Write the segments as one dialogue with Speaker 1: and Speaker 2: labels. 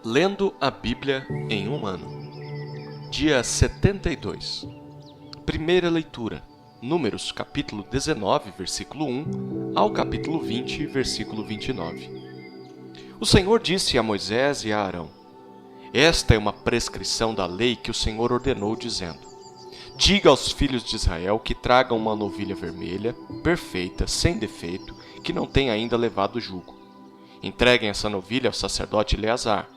Speaker 1: Lendo a Bíblia em um ano. Dia 72. Primeira leitura. Números, capítulo 19, versículo 1, ao capítulo 20, versículo 29. O Senhor disse a Moisés e a Arão: Esta é uma prescrição da lei que o Senhor ordenou, dizendo: Diga aos filhos de Israel que tragam uma novilha vermelha, perfeita, sem defeito, que não tenha ainda levado jugo. Entreguem essa novilha ao sacerdote Eleazar.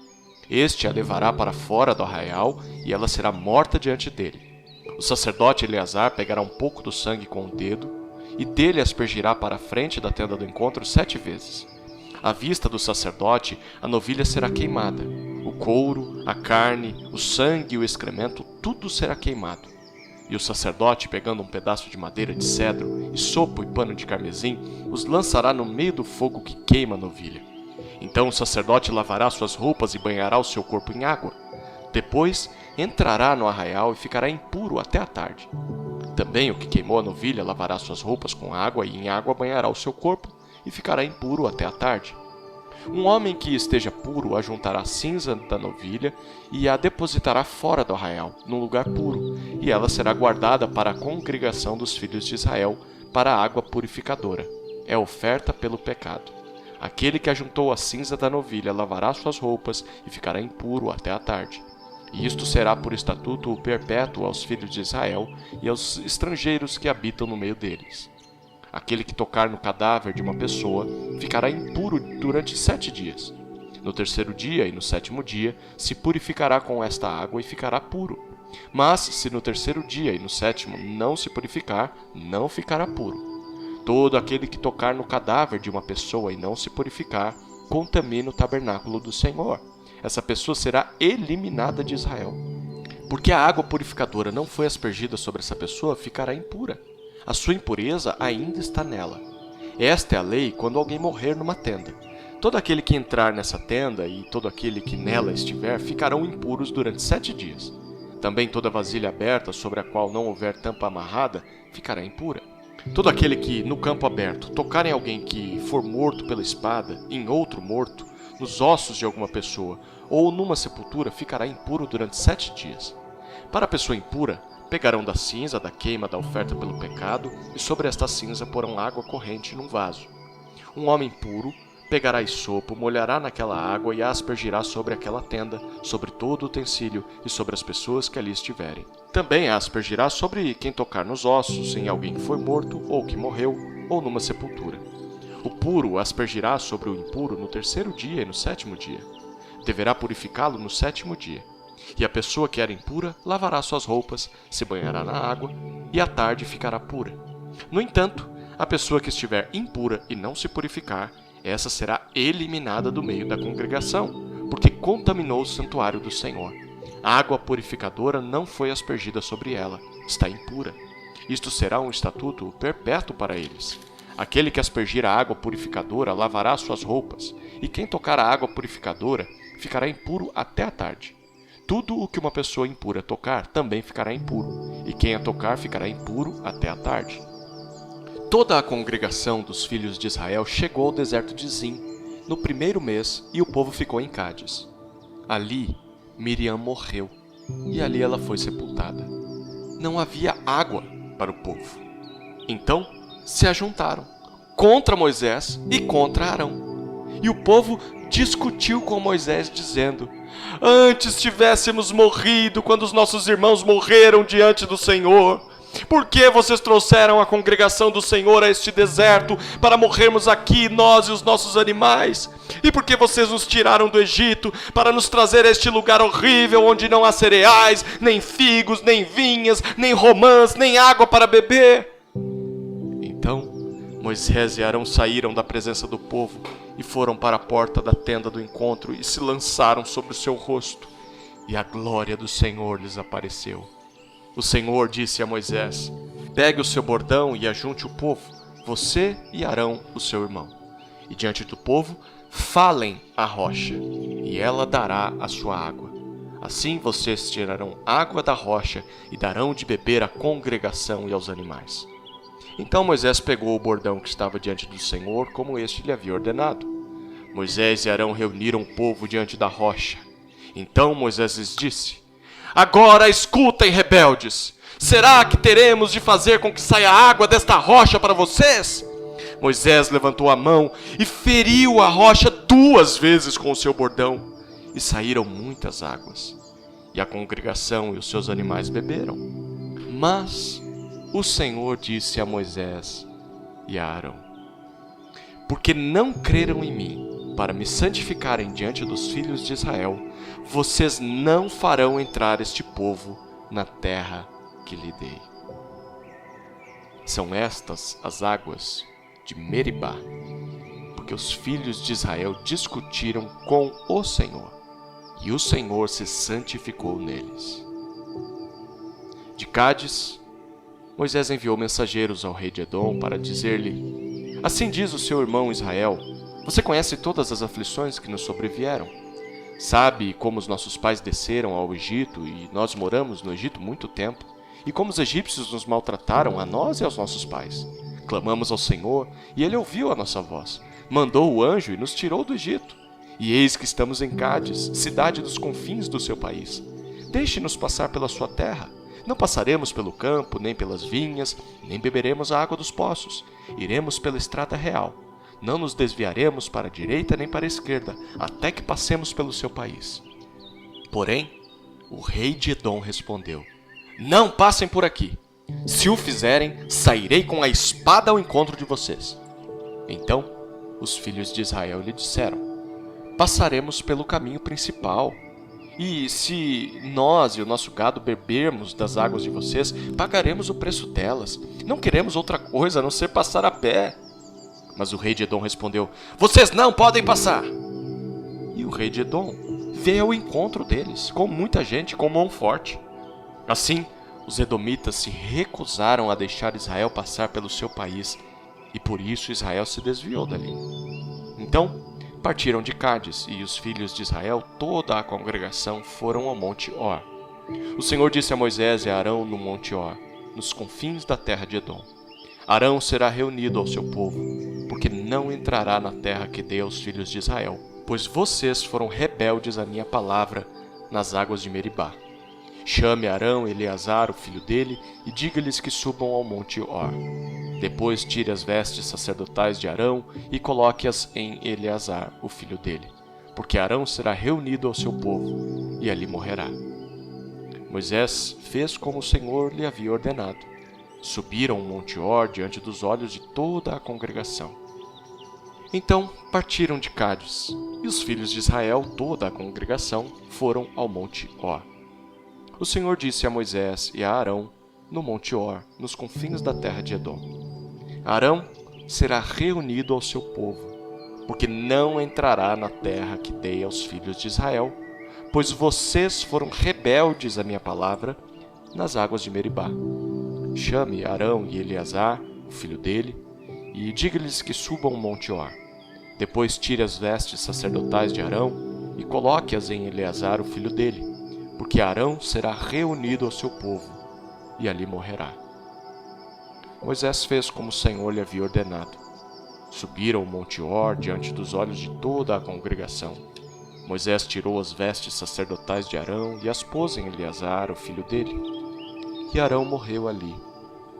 Speaker 1: Este a levará para fora do arraial e ela será morta diante dele. O sacerdote Eleazar pegará um pouco do sangue com o dedo e dele aspergirá para a frente da tenda do encontro 7 vezes. À vista do sacerdote, a novilha será queimada. O couro, a carne, o sangue e o excremento, tudo será queimado. E o sacerdote, pegando um pedaço de madeira de cedro, isopo e pano de carmesim, os lançará no meio do fogo que queima a novilha. Então o sacerdote lavará suas roupas e banhará o seu corpo em água. Depois entrará no arraial e ficará impuro até a tarde. Também o que queimou a novilha lavará suas roupas com água e em água banhará o seu corpo e ficará impuro até a tarde. Um homem que esteja puro ajuntará a cinza da novilha e a depositará fora do arraial, num lugar puro, e ela será guardada para a congregação dos filhos de Israel, para a água purificadora. É oferta pelo pecado. Aquele que ajuntou a cinza da novilha lavará suas roupas e ficará impuro até a tarde. E isto será por estatuto perpétuo aos filhos de Israel e aos estrangeiros que habitam no meio deles. Aquele que tocar no cadáver de uma pessoa ficará impuro durante 7 dias. No terceiro dia e no 7º dia se purificará com esta água e ficará puro. Mas se no terceiro dia e no 7º não se purificar, não ficará puro. Todo aquele que tocar no cadáver de uma pessoa e não se purificar, contamina o tabernáculo do Senhor. Essa pessoa será eliminada de Israel. Porque a água purificadora não foi aspergida sobre essa pessoa, ficará impura. A sua impureza ainda está nela. Esta é a lei quando alguém morrer numa tenda. Todo aquele que entrar nessa tenda e todo aquele que nela estiver ficarão impuros durante 7 dias. Também toda vasilha aberta sobre a qual não houver tampa amarrada ficará impura. Todo aquele que, no campo aberto, tocar em alguém que for morto pela espada, em outro morto, nos ossos de alguma pessoa, ou numa sepultura, ficará impuro durante 7 dias. Para a pessoa impura, pegarão da cinza da queima da oferta pelo pecado, e sobre esta cinza porão água corrente num vaso. Um homem puro pegará isopo, molhará naquela água e a aspergirá sobre aquela tenda, sobre todo o utensílio e sobre as pessoas que ali estiverem. Também a aspergirá sobre quem tocar nos ossos, em alguém que foi morto, ou que morreu, ou numa sepultura. O puro aspergirá sobre o impuro no terceiro dia e no 7º dia. Deverá purificá-lo no 7º dia. E a pessoa que era impura lavará suas roupas, se banhará na água, e à tarde ficará pura. No entanto, a pessoa que estiver impura e não se purificar, essa será eliminada do meio da congregação, porque contaminou o santuário do Senhor. A água purificadora não foi aspergida sobre ela, está impura. Isto será um estatuto perpétuo para eles. Aquele que aspergir a água purificadora lavará suas roupas, e quem tocar a água purificadora ficará impuro até a tarde. Tudo o que uma pessoa impura tocar também ficará impuro, e quem a tocar ficará impuro até a tarde. Toda a congregação dos filhos de Israel chegou ao deserto de Zim, no 1º mês, e o povo ficou em Cádiz. Ali, Miriam morreu, e ali ela foi sepultada. Não havia água para o povo. Então se ajuntaram contra Moisés e contra Arão. E o povo discutiu com Moisés, dizendo: Antes tivéssemos morrido quando os nossos irmãos morreram diante do Senhor. Por que vocês trouxeram a congregação do Senhor a este deserto para morrermos aqui, nós e os nossos animais? E por que vocês nos tiraram do Egito para nos trazer a este lugar horrível onde não há cereais, nem figos, nem vinhas, nem romãs, nem água para beber? Então Moisés e Arão saíram da presença do povo e foram para a porta da tenda do encontro e se lançaram sobre o seu rosto, e a glória do Senhor lhes apareceu. O Senhor disse a Moisés: Pegue o seu bordão e ajunte o povo, você e Arão, o seu irmão. E diante do povo, falem à rocha, e ela dará a sua água. Assim vocês tirarão água da rocha e darão de beber à congregação e aos animais. Então Moisés pegou o bordão que estava diante do Senhor, como este lhe havia ordenado. Moisés e Arão reuniram o povo diante da rocha. Então Moisés lhes disse: Agora escutem, rebeldes! Será que teremos de fazer com que saia água desta rocha para vocês? Moisés levantou a mão e feriu a rocha 2 vezes com o seu bordão, e saíram muitas águas. E a congregação e os seus animais beberam. Mas o Senhor disse a Moisés e a Arão: Porque não creram em mim, para me santificarem diante dos filhos de Israel, vocês não farão entrar este povo na terra que lhe dei. São estas as águas de Meribá, porque os filhos de Israel discutiram com o Senhor, e o Senhor se santificou neles. De Cádiz, Moisés enviou mensageiros ao rei de Edom para dizer-lhe: Assim diz o seu irmão Israel: Você conhece todas as aflições que nos sobrevieram. Sabe como os nossos pais desceram ao Egito e nós moramos no Egito muito tempo, e como os egípcios nos maltrataram a nós e aos nossos pais. Clamamos ao Senhor, e Ele ouviu a nossa voz. Mandou o anjo e nos tirou do Egito. E eis que estamos em Cádiz, cidade dos confins do seu país. Deixe-nos passar pela sua terra. Não passaremos pelo campo, nem pelas vinhas, nem beberemos a água dos poços. Iremos pela estrada real. Não nos desviaremos para a direita nem para a esquerda, até que passemos pelo seu país. Porém, o rei de Edom respondeu: Não passem por aqui. Se o fizerem, sairei com a espada ao encontro de vocês. Então, os filhos de Israel lhe disseram: Passaremos pelo caminho principal. E se nós e o nosso gado bebermos das águas de vocês, pagaremos o preço delas. Não queremos outra coisa a não ser passar a pé. Mas o rei de Edom respondeu: Vocês não podem passar. E o rei de Edom veio ao encontro deles, com muita gente, com mão forte. Assim, os edomitas se recusaram a deixar Israel passar pelo seu país, e por isso Israel se desviou dali. Então, partiram de Cádiz, e os filhos de Israel, toda a congregação, foram ao monte Or. O Senhor disse a Moisés e a Arão no monte Or, nos confins da terra de Edom: Arão será reunido ao seu povo, porque não entrará na terra que dei aos filhos de Israel, pois vocês foram rebeldes à minha palavra nas águas de Meribá. Chame Arão e Eleazar, o filho dele, e diga-lhes que subam ao monte Or. Depois tire as vestes sacerdotais de Arão e coloque-as em Eleazar, o filho dele, porque Arão será reunido ao seu povo e ali morrerá. Moisés fez como o Senhor lhe havia ordenado. Subiram o monte Or diante dos olhos de toda a congregação. Então partiram de Cádiz, e os filhos de Israel, toda a congregação, foram ao monte Or. O Senhor disse a Moisés e a Arão no monte Or, nos confins da terra de Edom: Arão será reunido ao seu povo, porque não entrará na terra que dei aos filhos de Israel, pois vocês foram rebeldes à minha palavra nas águas de Meribá. Chame Arão e Eleazar, o filho dele, e diga-lhes que subam o monte Or. Depois tire as vestes sacerdotais de Arão e coloque-as em Eleazar, o filho dele, porque Arão será reunido ao seu povo e ali morrerá. Moisés fez como o Senhor lhe havia ordenado. Subiram o monte Or diante dos olhos de toda a congregação. Moisés tirou as vestes sacerdotais de Arão e as pôs em Eleazar, o filho dele. E Arão morreu ali,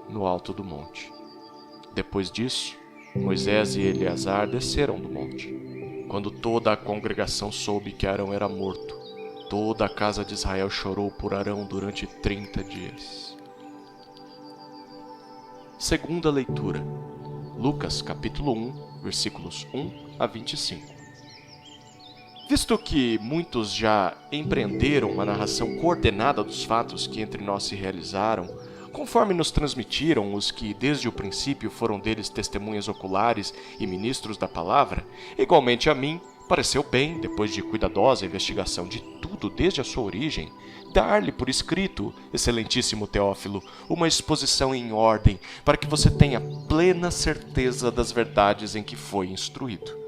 Speaker 1: no alto do monte. Depois disso, Moisés e Eleazar desceram do monte. Quando toda a congregação soube que Arão era morto, toda a casa de Israel chorou por Arão durante 30 dias. Segunda leitura. Lucas, capítulo 1, versículos 1 a 25. Visto que muitos já empreenderam uma narração coordenada dos fatos que entre nós se realizaram, conforme nos transmitiram os que desde o princípio foram deles testemunhas oculares e ministros da palavra, igualmente a mim pareceu bem, depois de cuidadosa investigação de tudo desde a sua origem, dar-lhe por escrito, excelentíssimo Teófilo, uma exposição em ordem, para que você tenha plena certeza das verdades em que foi instruído.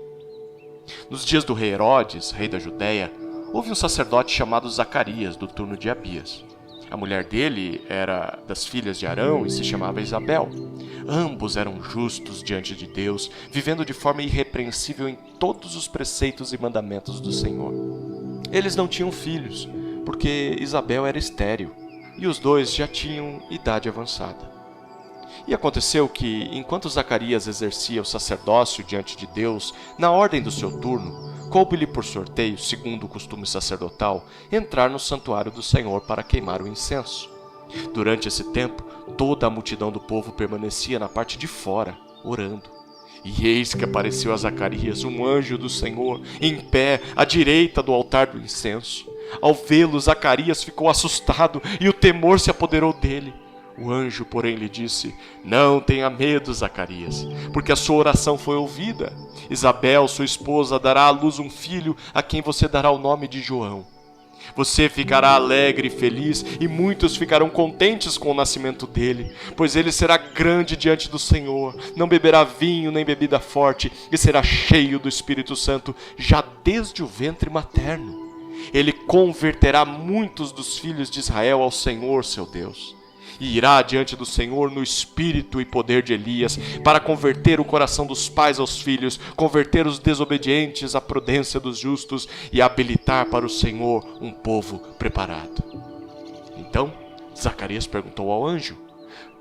Speaker 1: Nos dias do rei Herodes, rei da Judéia, houve um sacerdote chamado Zacarias, do turno de Abias. A mulher dele era das filhas de Arão e se chamava Isabel. Ambos eram justos diante de Deus, vivendo de forma irrepreensível em todos os preceitos e mandamentos do Senhor. Eles não tinham filhos, porque Isabel era estéril, e os dois já tinham idade avançada. E aconteceu que, enquanto Zacarias exercia o sacerdócio diante de Deus, na ordem do seu turno, coube-lhe por sorteio, segundo o costume sacerdotal, entrar no santuário do Senhor para queimar o incenso. Durante esse tempo, toda a multidão do povo permanecia na parte de fora, orando. E eis que apareceu a Zacarias um anjo do Senhor, em pé, à direita do altar do incenso. Ao vê-lo, Zacarias ficou assustado e o temor se apoderou dele. O anjo, porém, lhe disse: Não tenha medo, Zacarias, porque a sua oração foi ouvida. Isabel, sua esposa, dará à luz um filho a quem você dará o nome de João. Você ficará alegre e feliz, e muitos ficarão contentes com o nascimento dele, pois ele será grande diante do Senhor, não beberá vinho nem bebida forte, e será cheio do Espírito Santo já desde o ventre materno. Ele converterá muitos dos filhos de Israel ao Senhor, seu Deus. E irá diante do Senhor no espírito e poder de Elias, para converter o coração dos pais aos filhos, converter os desobedientes à prudência dos justos e habilitar para o Senhor um povo preparado. Então, Zacarias perguntou ao anjo: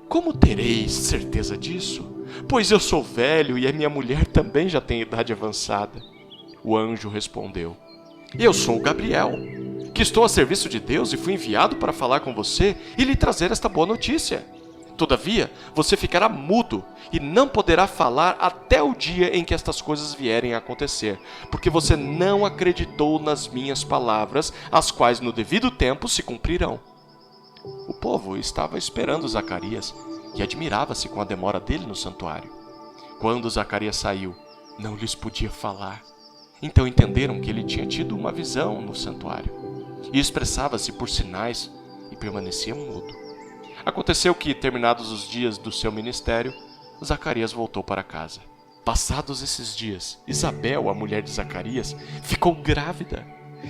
Speaker 1: Como tereis certeza disso? Pois eu sou velho e a minha mulher também já tem idade avançada. O anjo respondeu: Eu sou Gabriel, que estou a serviço de Deus e fui enviado para falar com você e lhe trazer esta boa notícia. Todavia, você ficará mudo e não poderá falar até o dia em que estas coisas vierem a acontecer, porque você não acreditou nas minhas palavras, as quais no devido tempo se cumprirão. O povo estava esperando Zacarias e admirava-se com a demora dele no santuário. Quando Zacarias saiu, não lhes podia falar. Então entenderam que ele tinha tido uma visão no santuário e expressava-se por sinais e permanecia mudo. Aconteceu que, terminados os dias do seu ministério, Zacarias voltou para casa. Passados esses dias, Isabel, a mulher de Zacarias, ficou grávida.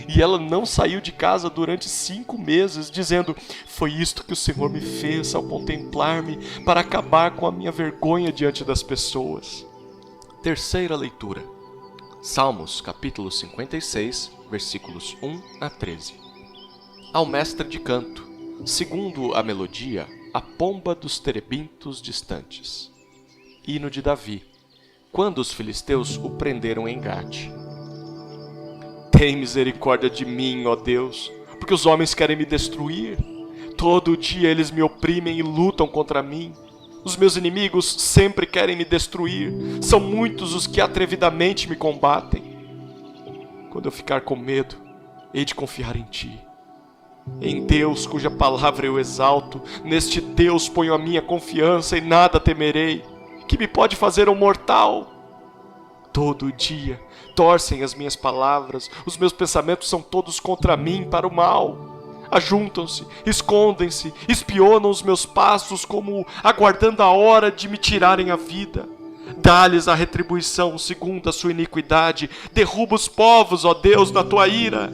Speaker 1: E ela não saiu de casa durante 5 meses, dizendo: Foi isto que o Senhor me fez ao contemplar-me, para acabar com a minha vergonha diante das pessoas. Terceira leitura. Salmos, capítulo 56, versículos 1 a 13. Ao mestre de canto, segundo a melodia, a pomba dos terebintos distantes. Hino de Davi, quando os filisteus o prenderam em Gate. Tem misericórdia de mim, ó Deus, porque os homens querem me destruir. Todo dia eles me oprimem e lutam contra mim. Os meus inimigos sempre querem me destruir. São muitos os que atrevidamente me combatem. Quando eu ficar com medo, hei de confiar em Ti. Em Deus, cuja palavra eu exalto, neste Deus ponho a minha confiança e nada temerei. Que me pode fazer um mortal? Todo dia torcem as minhas palavras, os meus pensamentos são todos contra mim para o mal. Ajuntam-se, escondem-se, espionam os meus passos como aguardando a hora de me tirarem a vida. Dá-lhes a retribuição segundo a sua iniquidade, derruba os povos, ó Deus, na tua ira.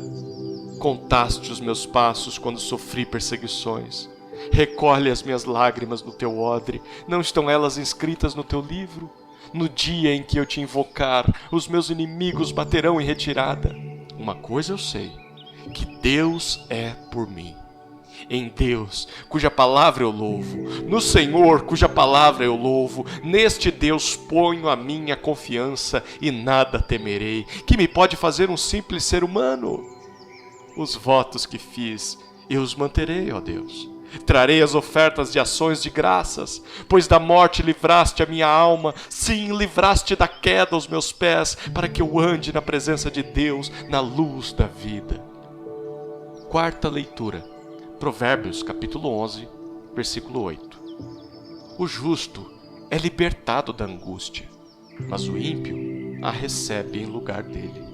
Speaker 1: Contaste os meus passos quando sofri perseguições. Recolhe as minhas lágrimas no teu odre, não estão elas inscritas no teu livro? No dia em que eu te invocar, os meus inimigos baterão em retirada. Uma coisa eu sei, que Deus é por mim. Em Deus, cuja palavra eu louvo, no Senhor, cuja palavra eu louvo, neste Deus ponho a minha confiança e nada temerei. Que me pode fazer um simples ser humano? Os votos que fiz, eu os manterei, ó Deus. Trarei as ofertas de ações de graças, pois da morte livraste a minha alma, sim, livraste da queda os meus pés, para que eu ande na presença de Deus, na luz da vida. Quarta leitura. Provérbios, capítulo 11, versículo 8. O justo é libertado da angústia, mas o ímpio a recebe em lugar dele.